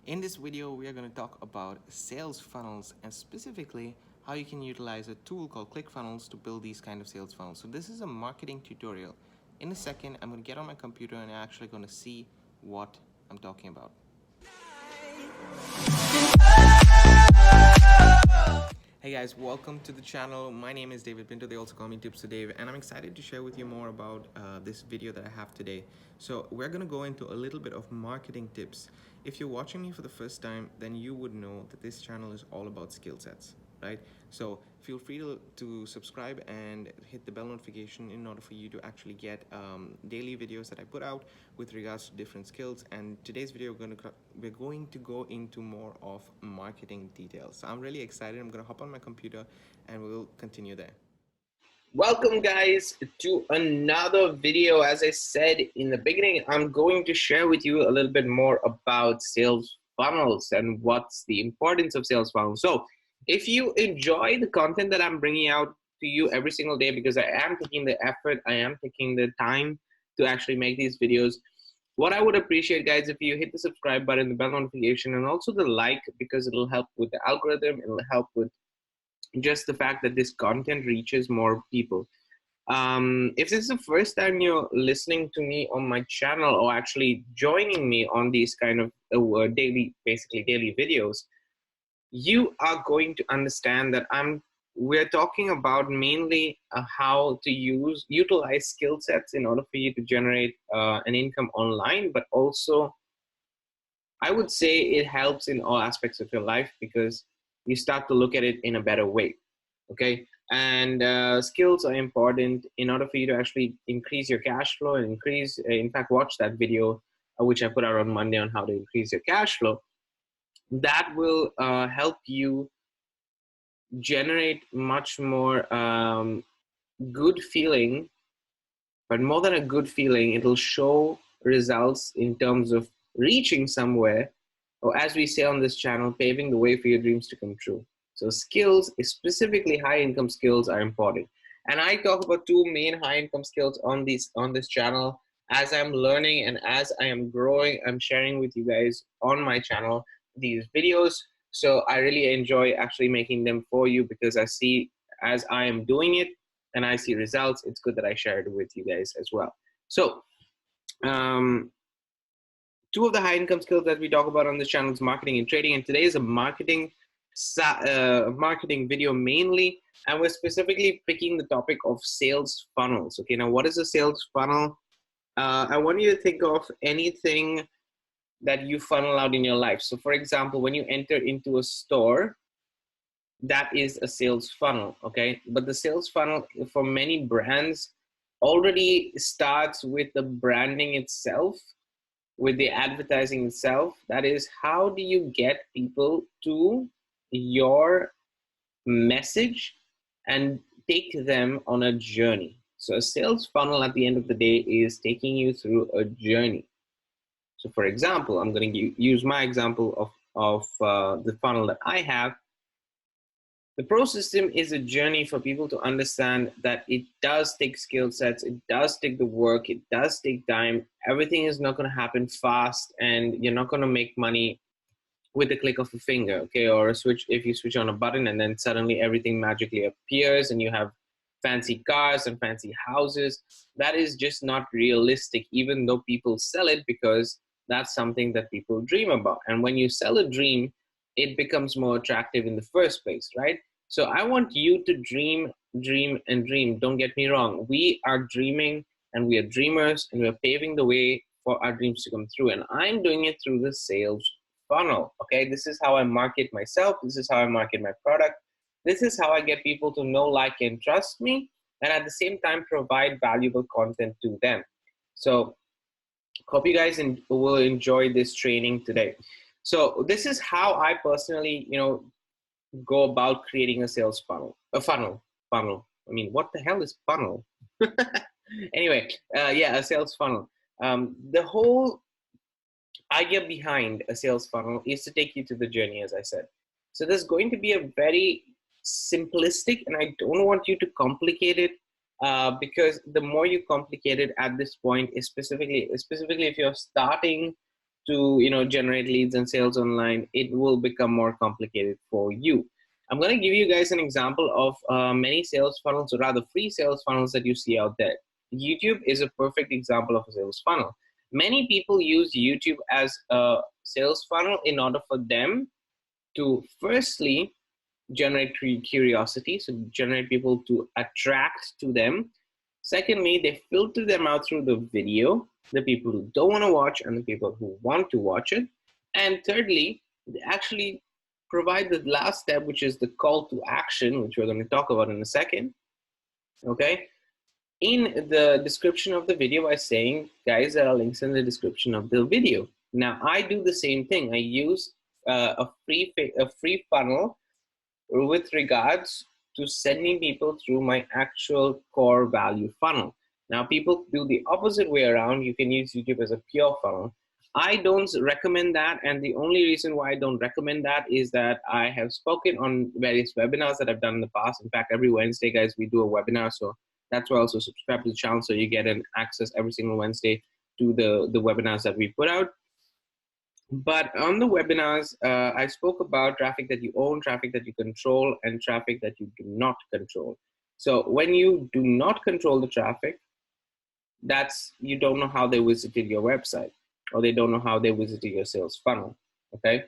In this video, we are going to talk about sales funnels and specifically how you can utilize a tool called Clickfunnels to build these kind of sales funnels. So this is a marketing tutorial. In a second, I'm going to get on my computer and I'm actually going to see what I'm talking about. Hey guys, welcome to the channel. My name is David Pinto. They also call me TipsWithDav, and I'm excited to share with you more about this video that I have today. So we're going to go into a little bit of marketing tips. If you're watching me for the first time, then you would know that this channel is all about skill sets, right? So feel free to subscribe and hit the bell notification in order for you to actually get daily videos that I put out with regards to different skills. And today's video, we're going to go into more of marketing details. So I'm really excited. I'm going to hop on my computer and we'll continue there. Welcome guys to another video. As I said in the beginning, I'm going to share with you a little bit more about sales funnels and what's the importance of sales funnels. So if you enjoy the content that I'm bringing out to you every single day, because I am taking the effort, I am taking the time to actually make these videos, what I would appreciate, guys, if you hit the subscribe button, the bell notification, and also the like, because it'll help with the algorithm, it'll help with just the fact that this content reaches more people. If this is the first time you're listening to me on my channel, or actually joining me on these kind of daily videos, you are going to understand that we're talking about mainly how to utilize skill sets in order for you to generate an income online, but also I would say it helps in all aspects of your life, because you start to look at it in a better way. Okay, and skills are important in order for you to actually increase your cash flow and increase, in fact, watch that video which I put out on Monday on how to increase your cash flow. That will help you generate much more good feeling, but more than a good feeling, it'll show results in terms of reaching somewhere, or as we say on this channel, paving the way for your dreams to come true. So skills, specifically high income skills, are important. And I talk about two main high income skills on this channel. As I'm learning and as I am growing, I'm sharing with you guys on my channel these videos. So I really enjoy actually making them for you, because I see as I am doing it and I see results, it's good that I share it with you guys as well. So two of the high income skills that we talk about on this channel is marketing and trading, and today is a marketing video mainly, and we're specifically picking the topic of sales funnels. Okay, now what is a sales funnel? I want you to think of anything that you funnel out in your life. So for example, when you enter into a store, that is a sales funnel. Okay, but the sales funnel for many brands already starts with the branding itself, with the advertising itself. That is, how do you get people to your message and take them on a journey? So a sales funnel at the end of the day is taking you through a journey. So for example, I'm going to use my example of the funnel that I have. The pro system is a journey for people to understand that it does take skill sets, it does take the work, it does take time. Everything is not going to happen fast, and you're not going to make money with the click of a finger, okay? Or if you switch on a button and then suddenly everything magically appears and you have fancy cars and fancy houses. That is just not realistic, even though people sell it, because that's something that people dream about. And when you sell a dream, it becomes more attractive in the first place, right? So I want you to dream, dream, and dream. Don't get me wrong. We are dreaming and we are dreamers, and we're paving the way for our dreams to come through. And I'm doing it through the sales funnel, okay? This is how I market myself. This is how I market my product. This is how I get people to know, like, and trust me, and at the same time provide valuable content to them. So hope you guys will enjoy this training today. So this is how I personally, go about creating a sales funnel, funnel. I mean, what the hell is funnel? Anyway, a sales funnel. The whole idea behind a sales funnel is to take you to the journey, as I said. So there's going to be a very simplistic, and I don't want you to complicate it, because the more you complicate it at this point, is specifically if you're starting to, you know, generate leads and sales online, it will become more complicated for you. I'm going to give you guys an example of many sales funnels, or rather free sales funnels that you see out there. YouTube is a perfect example of a sales funnel. Many people use YouTube as a sales funnel in order for them to firstly generate curiosity, so generate people to attract to them. Secondly, they filter them out through the video, the people who don't want to watch and the people who want to watch it. And thirdly, they actually provide the last step, which is the call to action, which we're going to talk about in a second. Okay, in the description of the video by saying, guys, there are links in the description of the video. Now, I do the same thing. I use a free funnel with regards to sending people through my actual core value funnel. Now, people do the opposite way around. You can use YouTube as a pure funnel. I don't recommend that, and the only reason why I don't recommend that is that I have spoken on various webinars that I've done in the past. In fact, every Wednesday, guys, we do a webinar, so that's why also subscribe to the channel so you get an access every single Wednesday to the webinars that we put out. But on the webinars, I spoke about traffic that you own, traffic that you control, and traffic that you do not control. So when you do not control the traffic, that's, you don't know how they visited your website, or they don't know how they visited your sales funnel, okay?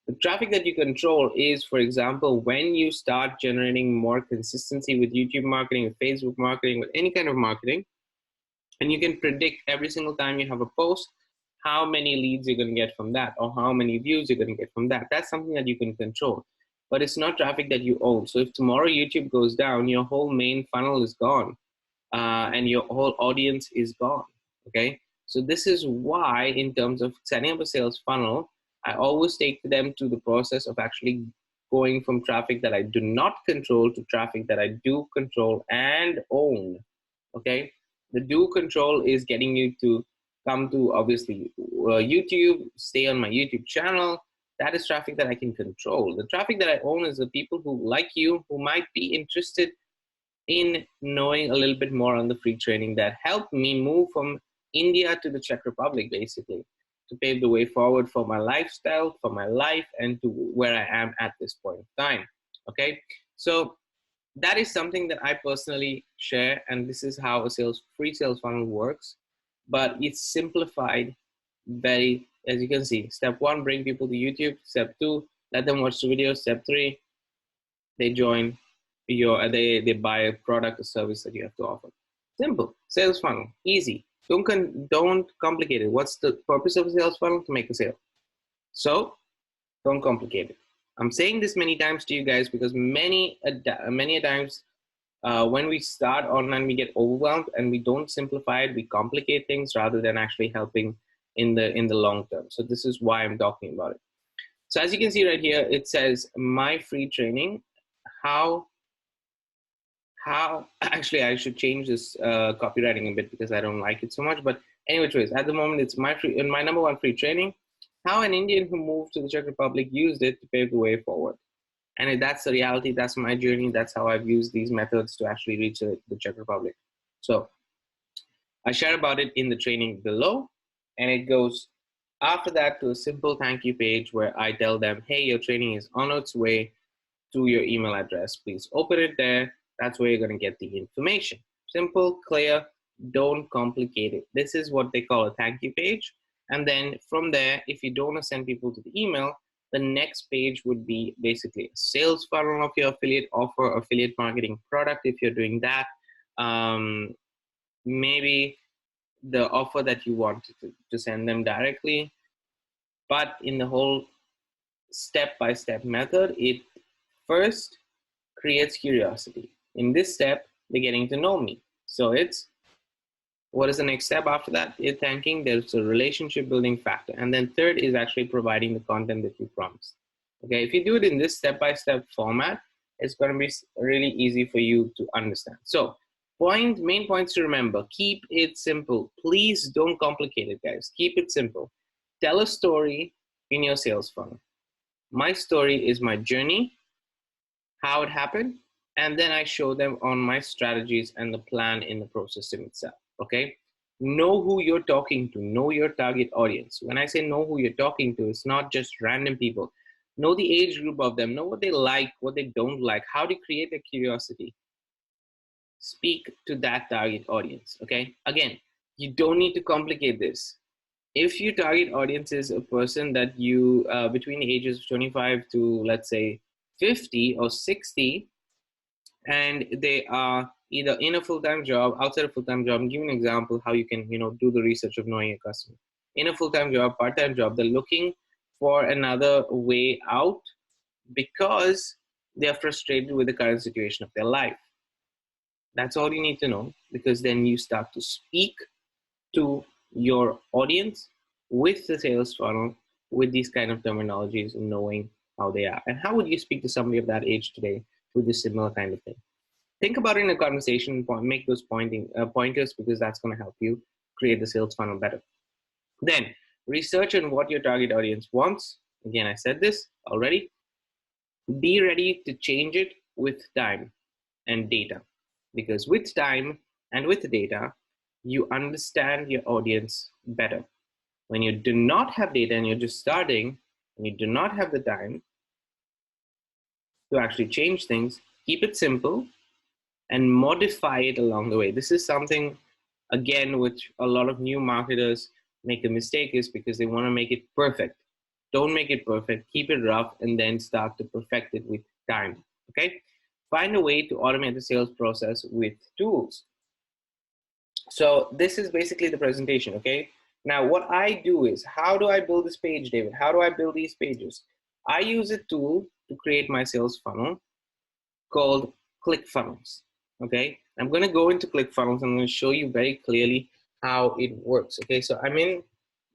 The traffic that you control is, for example, when you start generating more consistency with YouTube marketing, with Facebook marketing, with any kind of marketing, and you can predict every single time you have a post, how many leads you're going to get from that, or how many views you're going to get from that. That's something that you can control, but it's not traffic that you own. So if tomorrow YouTube goes down, your whole main funnel is gone, and your whole audience is gone, okay? So this is why, in terms of setting up a sales funnel, I always take them to the process of actually going from traffic that I do not control to traffic that I do control and own, okay? The do control is getting you to come to, obviously, YouTube, stay on my YouTube channel. That is traffic that I can control. The traffic that I own is the people who like you, who might be interested in knowing a little bit more on the free training that helped me move from India to the Czech Republic, basically, to pave the way forward for my lifestyle, for my life, and to where I am at this point in time, okay? So that is something that I personally share, and this is how a free sales funnel works, but it's simplified very, as you can see. Step 1, bring people to YouTube. Step 2, let them watch the video. Step 3, they join they buy a product or service that you have to offer. Simple sales funnel, easy. Don't complicate it. What's the purpose of a sales funnel? To make a sale. So don't complicate it. I'm saying this many times to you guys because many a times when we start online, we get overwhelmed and we don't simplify it. We complicate things rather than actually helping in the long term. So this is why I'm talking about it. So as you can see right here, it says my free training. How actually I should change this copywriting a bit because I don't like it so much. But anyways, at the moment it's my number 1 free training. How an Indian who moved to the Czech Republic used it to pave the way forward. And that's the reality. That's my journey. That's how I've used these methods to actually reach the Czech Republic. So I share about it in the training below, and it goes after that to a simple thank you page where I tell them, hey, your training is on its way to your email address. Please open it there. That's where you're going to get the information. Simple, clear, don't complicate it. This is what they call a thank you page. And then from there, if you don't want to send people to the email, the next page would be basically a sales funnel of your affiliate offer, affiliate marketing product if you're doing that. Maybe the offer that you want to send them directly. But in the whole step-by-step method, it first creates curiosity. In this step, they're getting to know me. So it's, what is the next step after that? It's thanking. There's a relationship building factor. And then third is actually providing the content that you promised. Okay, if you do it in this step-by-step format, it's going to be really easy for you to understand. So main points to remember, keep it simple. Please don't complicate it, guys. Keep it simple. Tell a story in your sales funnel. My story is my journey, how it happened, and then I show them on my strategies and the plan in the process itself, okay? Know who you're talking to, know your target audience. When I say know who you're talking to, it's not just random people. Know the age group of them, know what they like, what they don't like, how to create their curiosity. Speak to that target audience, okay? Again, you don't need to complicate this. If your target audience is a person that you, between the ages of 25 to let's say 50 or 60, and they are either in a full-time job, outside a full-time job, I'm giving an example how you can, do the research of knowing your customer. In a full-time job, part-time job, they're looking for another way out because they're frustrated with the current situation of their life. That's all you need to know, because then you start to speak to your audience with the sales funnel, with these kind of terminologies, and knowing how they are. And how would you speak to somebody of that age today with a similar kind of thing? Think about it in a conversation, make those pointers, because that's going to help you create the sales funnel better. Then research on what your target audience wants. Again, I said this already. Be ready to change it with time and data, because with time and with data, you understand your audience better. When you do not have data and you're just starting and you do not have the time to actually change things, keep it simple and modify it along the way. This is something, again, which a lot of new marketers make a mistake, is because they want to make it perfect. Don't make it perfect, keep it rough, and then start to perfect it with time, okay? Find a way to automate the sales process with tools. So this is basically the presentation, okay? Now what I do is, how do I build this page, David? How do I build these pages? I use a tool to create my sales funnel called Clickfunnels, okay? I'm gonna go into Clickfunnels. I'm gonna show you very clearly how it works, okay? So I'm in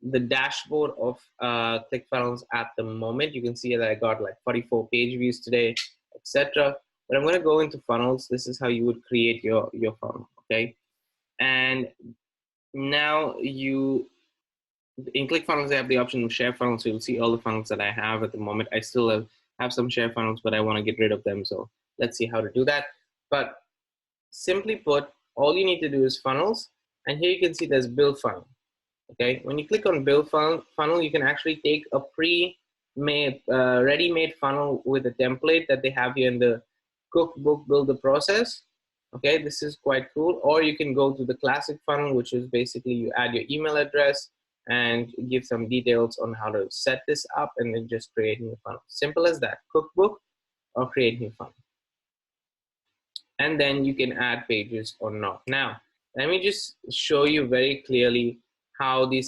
the dashboard of Clickfunnels at the moment. You can see that I got like 44 page views today, etc. But I'm gonna go into funnels. This is how you would create your funnel, okay? And now in ClickFunnels, I have the option of share funnels. So you'll see all the funnels that I have at the moment. I still have some share funnels, but I want to get rid of them. So let's see how to do that. But simply put, all you need to do is funnels. And here you can see there's build funnel. Okay, when you click on build funnel, you can actually take a pre-made, ready-made funnel with a template that they have here in the cookbook builder process. Okay, this is quite cool. Or you can go to the classic funnel, which is basically you add your email address and give some details on how to set this up, and then just create new funnel. Simple as that. Cookbook or create new funnel. And then you can add pages or not. Now, let me just show you very clearly how the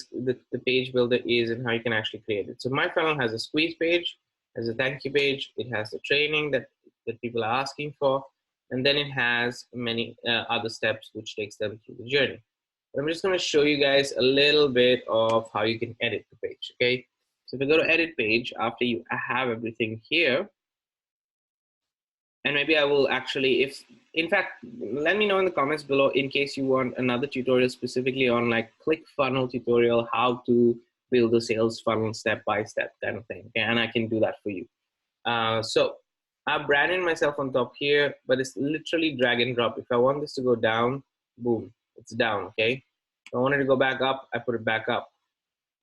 page builder is and how you can actually create it. So my funnel has a squeeze page, has a thank you page, it has the training that people are asking for, and then it has many other steps which takes them through the journey. But I'm just going to show you guys a little bit of how you can edit the page, okay? So if you go to edit page, after you have everything here, and maybe I will actually, in fact, let me know in the comments below in case you want another tutorial specifically on like ClickFunnel tutorial, how to build a sales funnel step by step kind of thing, okay? And I can do that for you. So I've branded myself on top here, but it's literally drag and drop. If I want this to go down, boom, it's down, okay? If I want it to go back up, I put it back up.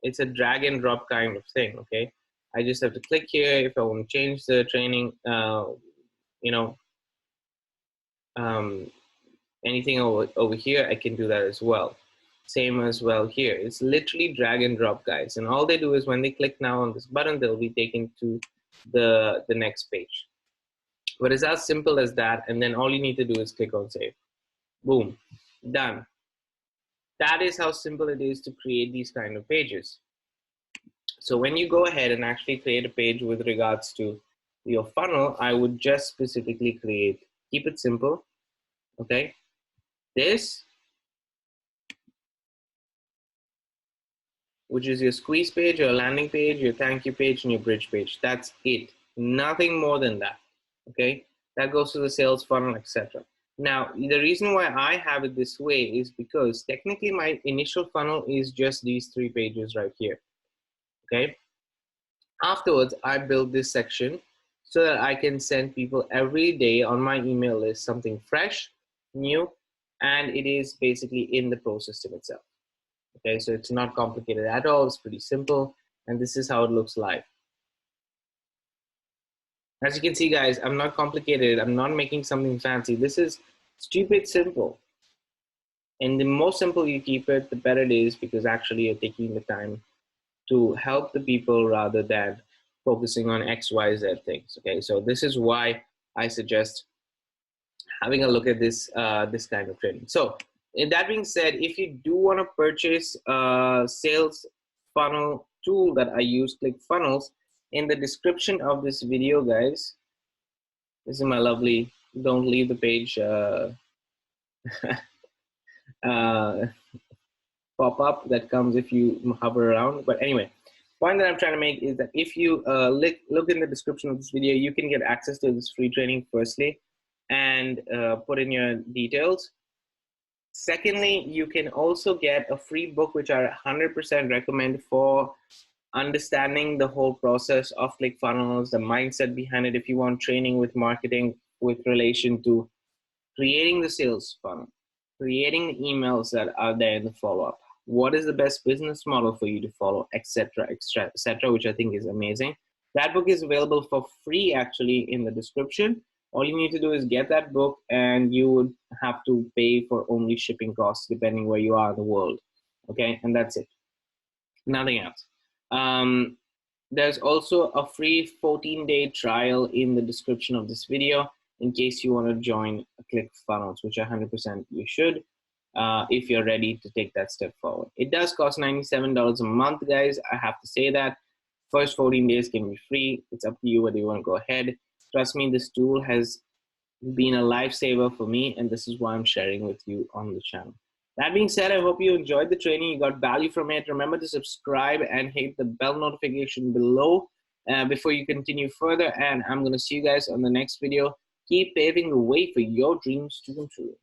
It's a drag and drop kind of thing, okay? I just have to click here. If I want to change the training, anything over here, I can do that as well. Same as well here. It's literally drag and drop, guys. And all they do is when they click now on this button, they'll be taken to the next page. But it's as simple as that. And then all you need to do is click on save. Boom, done. That is how simple it is to create these kind of pages. So when you go ahead and actually create a page with regards to your funnel, I would just specifically keep it simple, okay? This, which is your squeeze page, your landing page, your thank you page, and your bridge page. That's it, nothing more than that, okay? That goes to the sales funnel, etc. Now, the reason why I have it this way is because technically my initial funnel is just these 3 pages right here, okay? Afterwards, I build this section so that I can send people every day on my email list something fresh, new, and it is basically in the pro system itself. Okay, so it's not complicated at all. It's pretty simple. And this is how it looks live. As you can see, guys, I'm not complicated. I'm not making something fancy. This is stupid simple. And the more simple you keep it, the better it is, because actually you're taking the time to help the people rather than focusing on X, Y, Z things. Okay, so this is why I suggest having a look at this this kind of training. So that being said, if you do want to purchase a sales funnel tool that I use, Clickfunnels, in the description of this video, guys, this is my lovely don't leave the page pop up that comes if you hover around. But anyway, point that I'm trying to make is that if you look in the description of this video, you can get access to this free training firstly, and put in your details. Secondly, you can also get a free book, which I 100% recommend for understanding the whole process of ClickFunnels, the mindset behind it. If you want training with marketing with relation to creating the sales funnel, creating the emails that are there in the follow-up, what is the best business model for you to follow, etc., etc., which I think is amazing. That book is available for free actually in the description. All you need to do is get that book, and you would have to pay for only shipping costs depending where you are in the world. Okay, and that's it. Nothing else. There's also a free 14-day trial in the description of this video in case you want to join ClickFunnels, which 100% you should if you're ready to take that step forward. It does cost $97 a month, guys. I have to say that. First 14 days can be free. It's up to you whether you want to go ahead. Trust me, this tool has been a lifesaver for me, and this is why I'm sharing with you on the channel. That being said, I hope you enjoyed the training, you got value from it. Remember to subscribe and hit the bell notification below before you continue further, and I'm going to see you guys on the next video. Keep paving the way for your dreams to come true.